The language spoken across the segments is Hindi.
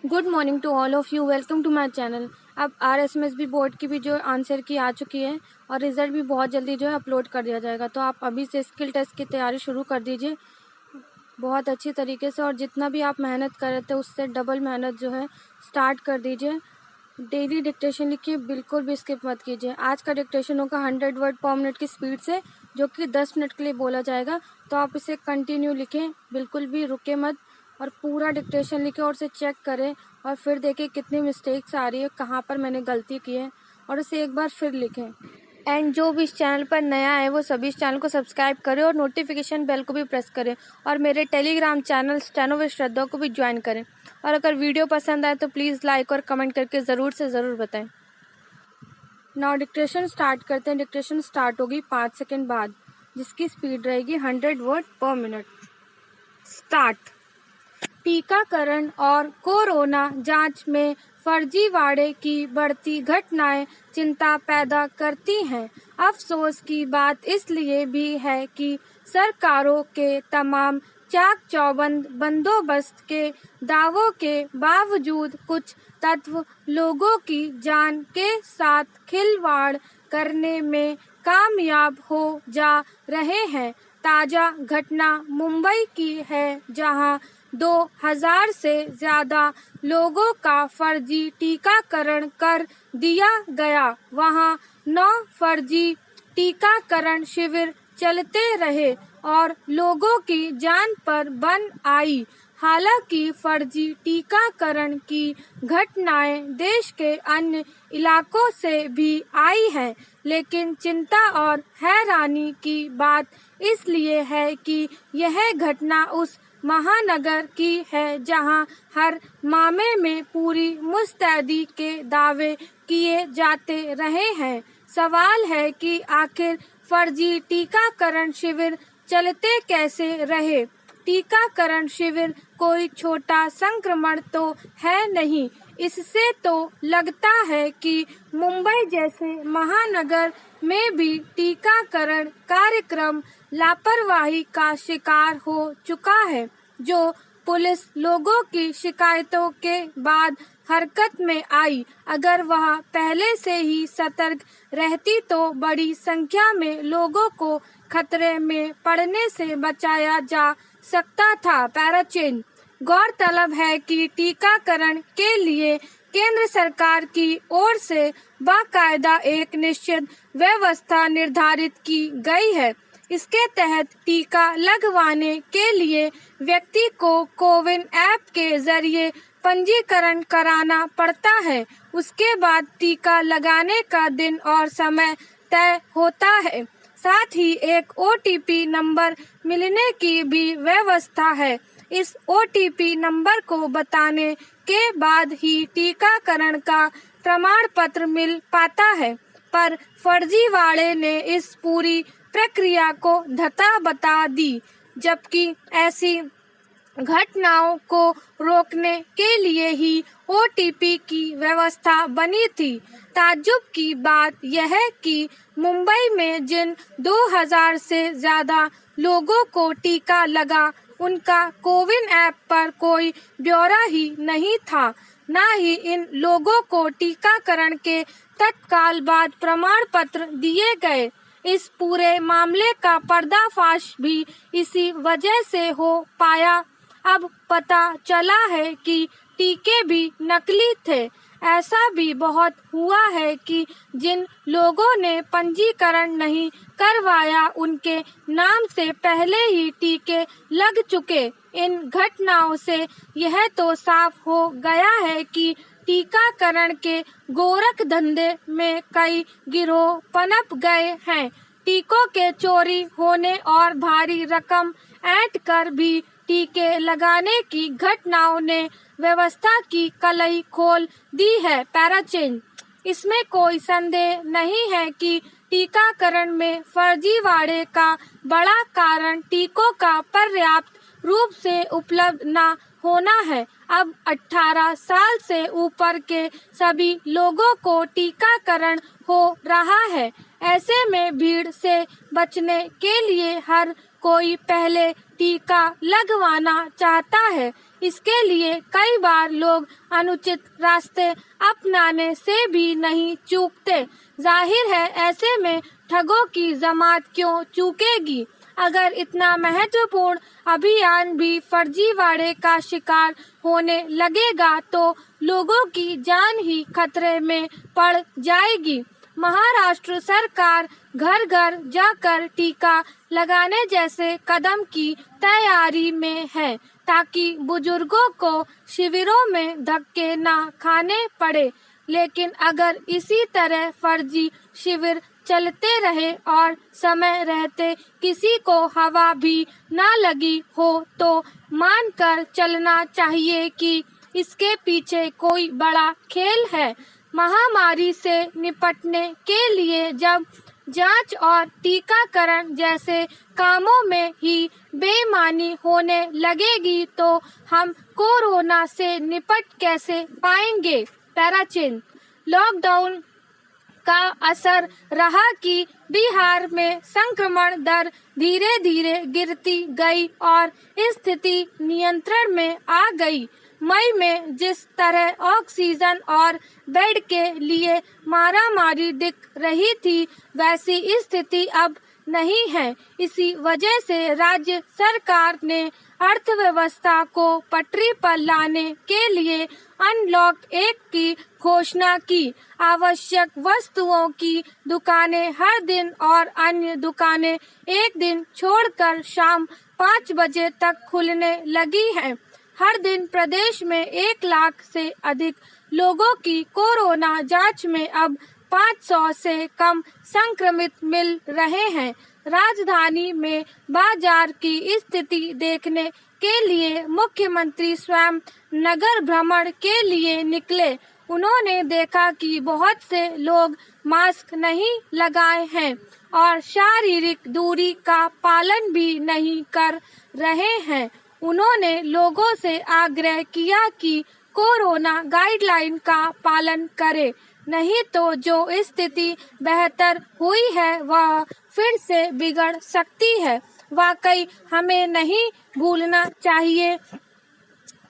Good morning to all of you. Welcome to my channel. अब RSMSB बोर्ड की भी जो आंसर की आ चुकी है और रिज़ल्ट भी बहुत जल्दी जो है अपलोड कर दिया जाएगा। तो आप अभी से स्किल टेस्ट की तैयारी शुरू कर दीजिए बहुत अच्छी तरीके से, और जितना भी आप मेहनत कर रहे थे उससे डबल मेहनत जो है स्टार्ट कर दीजिए। डेली डिक्टेशन लिखिए, बिल्कुल भी स्किप मत कीजिए। आज का डिक्टेशन होगा 100 वर्ड पर मिनट की स्पीड से, जो कि 10 मिनट के लिए बोला जाएगा। तो आप इसे कंटिन्यू लिखें, बिल्कुल भी रुके मत, और पूरा डिक्टेशन लिखें और उसे चेक करें और फिर देखें कितनी मिस्टेक्स आ रही है, कहाँ पर मैंने गलती की है, और उसे एक बार फिर लिखें। एंड जो भी इस चैनल पर नया है वो सभी इस चैनल को सब्सक्राइब करें और नोटिफिकेशन बेल को भी प्रेस करें, और मेरे टेलीग्राम चैनल स्टेनो विद श्रद्धा को भी ज्वाइन करें। और अगर वीडियो पसंद आए तो प्लीज़ लाइक और कमेंट करके ज़रूर से ज़रूर बताएं। नाउ डिक्टेशन स्टार्ट करते हैं। डिक्टेशन स्टार्ट होगी 5 सेकंड बाद, जिसकी स्पीड रहेगी 100 वर्ड पर मिनट। स्टार्ट। टीकाकरण और कोरोना जांच में फर्जीवाड़े की बढ़ती घटनाएं चिंता पैदा करती हैं। अफसोस की बात इसलिए भी है कि सरकारों के तमाम चाक चौबंद बंदोबस्त के दावों के बावजूद कुछ तत्व लोगों की जान के साथ खिलवाड़ करने में कामयाब हो जा रहे हैं। ताज़ा घटना मुंबई की है, जहां 2000 से ज्यादा लोगों का फर्जी टीकाकरण कर दिया गया। वहां 9 फर्जी टीकाकरण शिविर चलते रहे और लोगों की जान पर बन आई। हालांकि फर्जी टीकाकरण की घटनाएं देश के अन्य इलाकों से भी आई हैं, लेकिन चिंता और हैरानी की बात इसलिए है कि यह घटना उस महानगर की है जहां हर मामले में पूरी मुस्तैदी के दावे किए जाते रहे हैं। सवाल है कि आखिर फर्जी टीकाकरण शिविर चलते कैसे रहे। टीकाकरण शिविर कोई छोटा संक्रमण तो है नहीं। इससे तो लगता है कि मुंबई जैसे महानगर में भी टीकाकरण कार्यक्रम लापरवाही का शिकार हो चुका है, जो पुलिस लोगों की शिकायतों के बाद हरकत में आई। अगर वह पहले से ही सतर्क रहती तो बड़ी संख्या में लोगों को खतरे में पड़ने से बचाया जा सकता था। पैराचेन। गौरतलब है कि टीकाकरण के लिए केंद्र सरकार की ओर से बाकायदा एक निश्चित व्यवस्था निर्धारित की गई है। इसके तहत टीका लगवाने के लिए व्यक्ति को कोविन ऐप के जरिए पंजीकरण कराना पड़ता है। उसके बाद टीका लगाने का दिन और समय तय होता है। साथ ही एक OTP नंबर मिलने की भी व्यवस्था है। इस OTP नंबर को बताने के बाद ही टीकाकरण का प्रमाण पत्र मिल पाता है, पर फर्जीवाड़े ने इस पूरी प्रक्रिया को धता बता दी, जबकि ऐसी घटनाओं को रोकने के लिए ही OTP की व्यवस्था बनी थी। ताज्जुब की बात यह है कि मुंबई में जिन 2000 से ज्यादा लोगों को टीका लगा, उनका कोविन ऐप पर कोई ब्यौरा ही नहीं था। न ही इन लोगों को टीकाकरण के तत्काल बाद प्रमाण पत्र दिए गए। इस पूरे मामले का पर्दाफाश भी इसी वजह से हो पाया। अब पता चला है कि टीके भी नकली थे। ऐसा भी बहुत हुआ है कि जिन लोगों ने पंजीकरण नहीं करवाया, उनके नाम से पहले ही टीके लग चुके। इन घटनाओं से यह तो साफ हो गया है कि टीकाकरण के गोरख धंधे में कई गिरोह पनप गए हैं। टीकों के चोरी होने और भारी रकम ऐंठ कर भी टीके लगाने की घटनाओं ने व्यवस्था की कलई खोल दी है। पैराचेन। इसमें कोई संदेह नहीं है कि टीकाकरण में फर्जीवाड़े का बड़ा कारण टीकों का पर्याप्त रूप से उपलब्ध न होना है। अब 18 साल से ऊपर के सभी लोगों को टीकाकरण हो रहा है। ऐसे में भीड़ से बचने के लिए हर कोई पहले टीका लगवाना चाहता है। इसके लिए कई बार लोग अनुचित रास्ते अपनाने से भी नहीं चूकते। जाहिर है ऐसे में ठगों की जमात क्यों चूकेगी। अगर इतना महत्वपूर्ण अभियान भी फर्जीवाड़े का शिकार होने लगेगा तो लोगों की जान ही खतरे में पड़ जाएगी। महाराष्ट्र सरकार घर घर जाकर टीका लगाने जैसे कदम की तैयारी में है ताकि बुजुर्गों को शिविरों में धक्के न खाने पड़े। लेकिन अगर इसी तरह फर्जी शिविर चलते रहे और समय रहते किसी को हवा भी न लगी हो तो मानकर चलना चाहिए कि इसके पीछे कोई बड़ा खेल है। महामारी से निपटने के लिए जब जांच और टीकाकरण जैसे कामों में ही बेईमानी होने लगेगी तो हम कोरोना से निपट कैसे पाएंगे। पैराचिन लॉकडाउन का असर रहा कि बिहार में संक्रमण दर धीरे धीरे गिरती गई और स्थिति नियंत्रण में आ गई। मई में जिस तरह ऑक्सीजन और बेड के लिए मारामारी दिख रही थी वैसी स्थिति अब नहीं है। इसी वजह से राज्य सरकार ने अर्थव्यवस्था को पटरी पर लाने के लिए अनलॉक 1 की घोषणा की। आवश्यक वस्तुओं की दुकानें हर दिन और अन्य दुकानें एक दिन छोड़कर शाम 5 बजे तक खुलने लगी हैं। हर दिन प्रदेश में 1 लाख से अधिक लोगों की कोरोना जांच में अब 500 से कम संक्रमित मिल रहे हैं। राजधानी में बाजार की स्थिति देखने के लिए मुख्यमंत्री स्वयं नगर भ्रमण के लिए निकले। उन्होंने देखा कि बहुत से लोग मास्क नहीं लगाए हैं और शारीरिक दूरी का पालन भी नहीं कर रहे हैं। उन्होंने लोगों से आग्रह किया कि कोरोना गाइडलाइन का पालन करें, नहीं तो जो स्थिति बेहतर हुई है वह फिर से बिगड़ सकती है। वाकई हमें नहीं भूलना चाहिए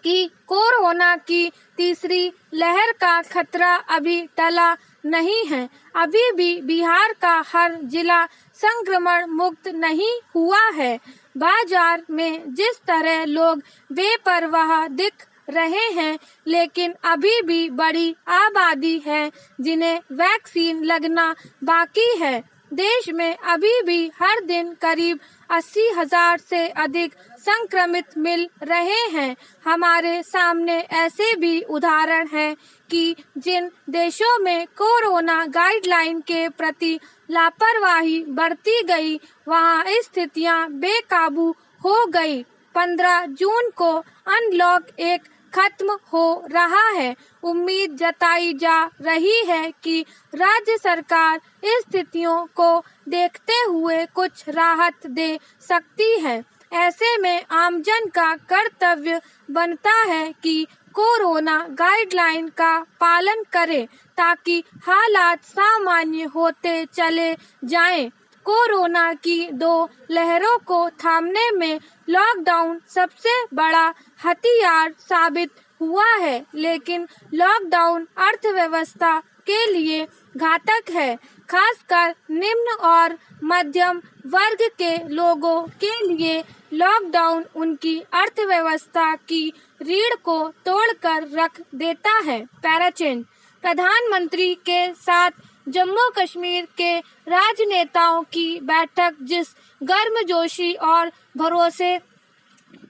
कि कोरोना की तीसरी लहर का खतरा अभी टला नहीं है। अभी भी बिहार का हर जिला संक्रमण मुक्त नहीं हुआ है। बाजार में जिस तरह लोग बेपरवाह दिख रहे हैं, लेकिन अभी भी बड़ी आबादी है जिन्हें वैक्सीन लगना बाकी है। देश में अभी भी हर दिन करीब 80,000 से अधिक संक्रमित मिल रहे हैं। हमारे सामने ऐसे भी उदाहरण हैं कि जिन देशों में कोरोना गाइडलाइन के प्रति लापरवाही बरती गई वहां स्थितियां बेकाबू हो गई। 15 जून को अनलॉक 1 खत्म हो रहा है। उम्मीद जताई जा रही है कि राज्य सरकार स्थितियों को देखते हुए कुछ राहत दे सकती है। ऐसे में आमजन का कर्तव्य बनता है कि कोरोना गाइडलाइन का पालन करे ताकि हालात सामान्य होते चले जाएं। कोरोना की 2 लहरों को थामने में लॉकडाउन सबसे बड़ा हथियार साबित हुआ है, लेकिन लॉकडाउन अर्थव्यवस्था के लिए घातक है। खासकर निम्न और मध्यम वर्ग के लोगों के लिए लॉकडाउन उनकी अर्थव्यवस्था की रीढ़ को तोड़कर रख देता है। पैराचेन प्रधानमंत्री के साथ जम्मू कश्मीर के राजनेताओं की बैठक जिस गर्मजोशी और भरोसे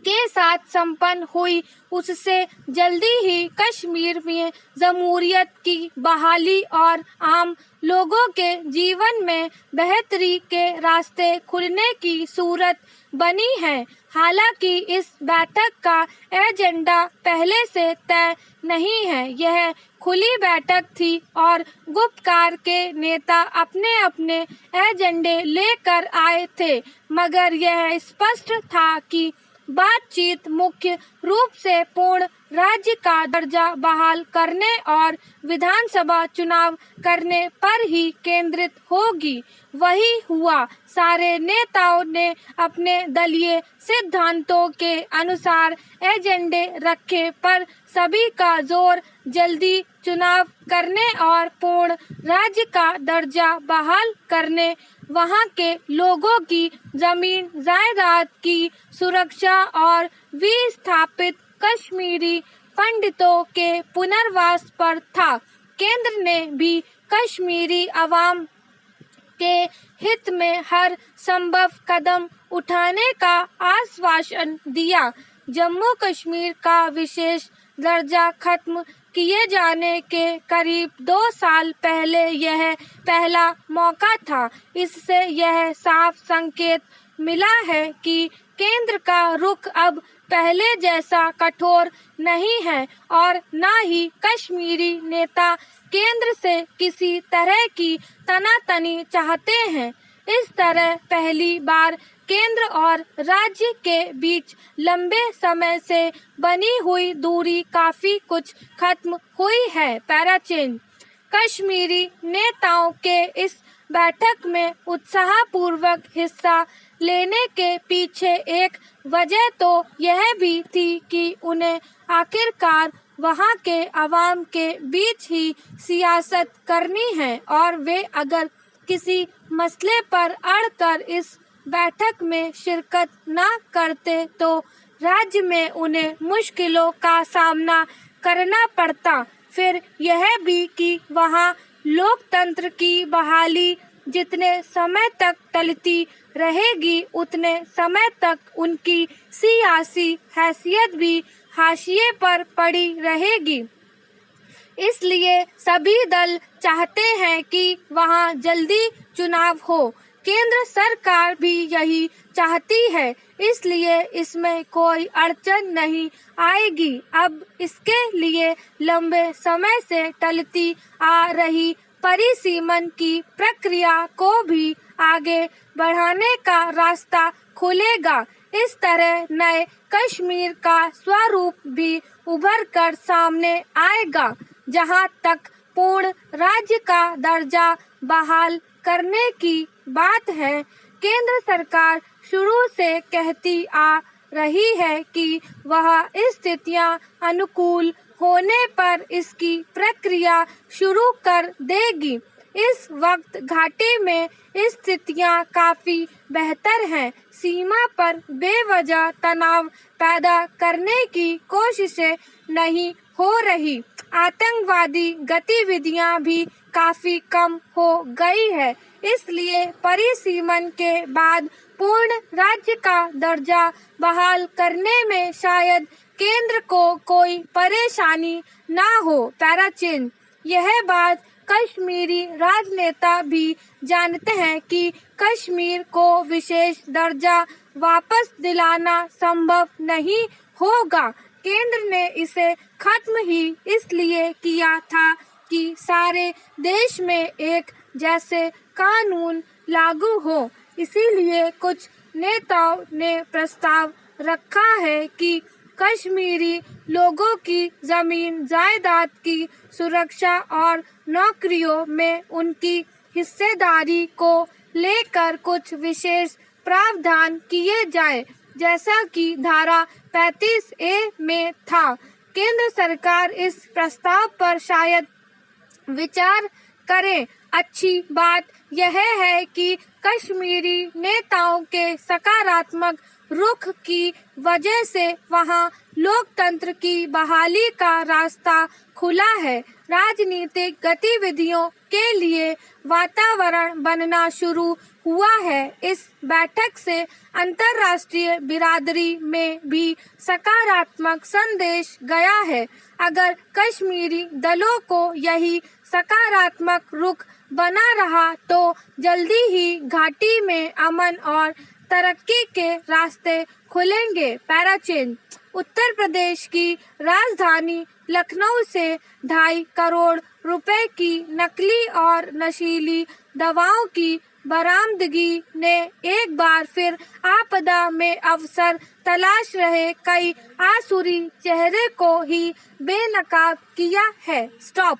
के साथ संपन्न हुई उससे जल्दी ही कश्मीर में जमहूरियत की बहाली और आम लोगों के जीवन में बेहतरी के रास्ते खुलने की सूरत बनी है। हालांकि इस बैठक का एजेंडा पहले से तय नहीं है। यह खुली बैठक थी और गुप्तकार के नेता अपने अपने एजेंडे लेकर आए थे, मगर यह स्पष्ट था कि बातचीत मुख्य रूप से पूर्ण राज्य का दर्जा बहाल करने और विधानसभा चुनाव करने पर ही केंद्रित होगी। वही हुआ। सारे नेताओं ने अपने दलीय सिद्धांतों के अनुसार एजेंडे रखे, पर सभी का जोर जल्दी चुनाव करने और पूर्ण राज्य का दर्जा बहाल करने, वहां के लोगों की जमीन जायदाद की सुरक्षा और विस्थापित कश्मीरी पंडितों के पुनर्वास पर था। केंद्र ने भी कश्मीरी अवाम के हित में हर संभव कदम उठाने का आश्वासन दिया। जम्मू कश्मीर का विशेष दर्जा खत्म किए जाने के करीब 2 साल पहले यह पहला मौका था। इससे यह साफ संकेत मिला है कि केंद्र का रुख अब पहले जैसा कठोर नहीं है और न ही कश्मीरी नेता केंद्र से किसी तरह की तनातनी चाहते हैं। इस तरह पहली बार केंद्र और राज्य के बीच लंबे समय से बनी हुई दूरी काफी कुछ खत्म हुई है। पैराचेन कश्मीरी नेताओं के इस बैठक में उत्साहपूर्वक हिस्सा लेने के पीछे एक वजह तो यह भी थी कि उन्हें आखिरकार वहां के अवाम के बीच ही सियासत करनी है और वे अगर किसी मसले पर अड़कर इस बैठक में शिरकत न करते तो राज्य में उन्हें मुश्किलों का सामना करना पड़ता। फिर यह भी कि वहां लोकतंत्र की बहाली जितने समय तक टलती रहेगी उतने समय तक उनकी सियासी हैसियत भी हाशिए पर पड़ी रहेगी। इसलिए सभी दल चाहते हैं कि वहां जल्दी चुनाव हो। केंद्र सरकार भी यही चाहती है, इसलिए इसमें कोई अड़चन नहीं आएगी। अब इसके लिए लंबे समय से टलती आ रही परिसीमन की प्रक्रिया को भी आगे बढ़ाने का रास्ता खुलेगा। इस तरह नए कश्मीर का स्वरूप भी उभर कर सामने आएगा। जहां तक पूर्ण राज्य का दर्जा बहाल करने की बात है, केंद्र सरकार शुरू से कहती आ रही है कि वह स्थितियां अनुकूल होने पर इसकी प्रक्रिया शुरू कर देगी। इस वक्त घाटी में स्थितियां काफी बेहतर हैं। सीमा पर बेवजह तनाव पैदा करने की कोशिशें नहीं हो रही। आतंकवादी गतिविधियां भी काफी कम हो गई है। इसलिए परिसीमन के बाद पूर्ण राज्य का दर्जा बहाल करने में शायद केंद्र को कोई परेशानी ना हो। पैराचिन यह बात कश्मीरी राजनेता भी जानते हैं कि कश्मीर को विशेष दर्जा वापस दिलाना संभव नहीं होगा। केंद्र ने इसे खत्म ही इसलिए किया था कि सारे देश में एक जैसे कानून लागू हो। इसीलिए कुछ नेताओं ने प्रस्ताव रखा है कि कश्मीरी लोगों की जमीन जायदाद की सुरक्षा और नौकरियों में उनकी हिस्सेदारी को लेकर कुछ विशेष प्रावधान किए जाएं, जैसा कि धारा 35A में था। केंद्र सरकार इस प्रस्ताव पर शायद विचार करे। अच्छी बात यह है कि कश्मीरी नेताओं के सकारात्मक रुख की वजह से वहां लोकतंत्र की बहाली का रास्ता खुला है। राजनीतिक गतिविधियों के लिए वातावरण बनना शुरू हुआ है। इस बैठक से अंतर्राष्ट्रीय बिरादरी में भी सकारात्मक संदेश गया है। अगर कश्मीरी दलों को यही सकारात्मक रुख बना रहा तो जल्दी ही घाटी में अमन और तरक्की के रास्ते खुलेंगे। पैराचेन उत्तर प्रदेश की राजधानी लखनऊ से 2.5 करोड़ रुपए की नकली और नशीली दवाओं की बरामदगी ने एक बार फिर आपदा में अवसर तलाश रहे कई आसुरी चेहरे को ही बेनकाब किया है। स्टॉप।